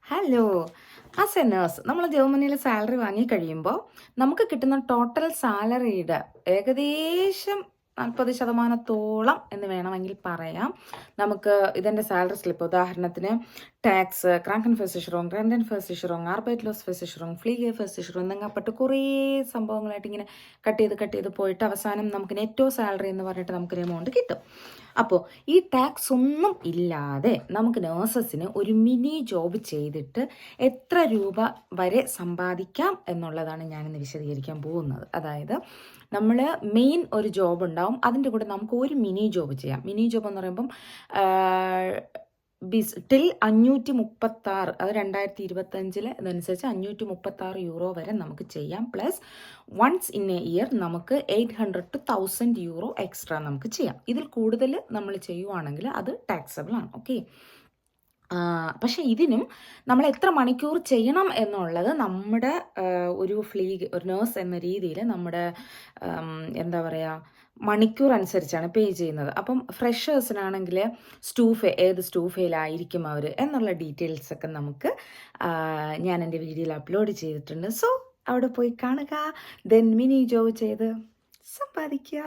Hello. As A nurse നമ്മൾ ജർമ്മനിയിൽ salary വാങ്ങിക്കഴിയുമ്പോൾ നമുക്ക് കിട്ടുന്ന ടോട്ടൽ സാലറിയുടെ ഏകദേശം 40% എന്ന് വേണമെങ്കിൽ പറയാം. നമുക്ക് ഇതിൻ്റെ സാലറി സ്ലിപ്പ് ഉദാഹരണത്തിന് ടാക്സ്, ക്രാങ്കൻversicherung, റെന്റൻversicherung, Arbeitslosversicherung, Pflegeversicherung എന്നങ്ങപ്പെട്ട് കുറേ സംഭവങ്ങളായിട്ട് ഇങ്ങനെ കട്ട് ചെയ്ത് പോയിട്ട് അവസാനം നമുക്ക് നെറ്റോ സാലറി എന്ന് പറഞ്ഞിട്ട് നമുക്കൊരു എമൗണ്ട് കിട്ടും. അപ്പോൾ ഈ ടാക്സ് ഒന്നും ഇല്ലാതെ നമുക്ക് നേഴ്സസിന് ഒരു മിനി ജോബ് ചെയ്തിട്ട് എത്ര രൂപ വരെ സമ്പാദിക്കാം എന്നുള്ളതാണ് ഞാനിന്ന് വിശദീകരിക്കാൻ പോകുന്നത്. അതായത് നമ്മൾ മെയിൻ ഒരു ജോബ് ഉണ്ടാവും, അതിൻ്റെ കൂടെ നമുക്ക് ഒരു മിനി ജോബ് ചെയ്യാം. മിനി ജോബ് എന്ന് പറയുമ്പം ടിൽ 536, അത് 2025 ഇതനുസരിച്ച് 536 യൂറോ വരെ നമുക്ക് ചെയ്യാം. Plus once in a year നമുക്ക് 800 to 1000 യൂറോ എക്സ്ട്രാ നമുക്ക് ചെയ്യാം. ഇതിൽ കൂടുതൽ നമ്മൾ ചെയ്യുവാണെങ്കിൽ അത് ടാക്സബിൾ ആണ്. ഓക്കെ. പക്ഷെ ഇതിനും നമ്മൾ എത്ര മണിക്കൂർ ചെയ്യണം എന്നുള്ളത് നമ്മുടെ ഒരു നേഴ്സ് എന്ന രീതിയിൽ നമ്മുടെ എന്താ പറയുക മണിക്കൂർ അനുസരിച്ചാണ് പേ ചെയ്യുന്നത്. അപ്പം ഫ്രഷേഴ്സിനാണെങ്കിൽ ഏത് സ്റ്റൂഫയിലായിരിക്കും അവർ എന്നുള്ള ഡീറ്റെയിൽസൊക്കെ നമുക്ക് ഞാൻ എൻ്റെ വീഡിയോയിൽ അപ്ലോഡ് ചെയ്തിട്ടുണ്ട്. സോ അവിടെ പോയി കാണുക, ദെൻ മിനി ജോബ് ചെയ്ത് സമ്പാദിക്കുക.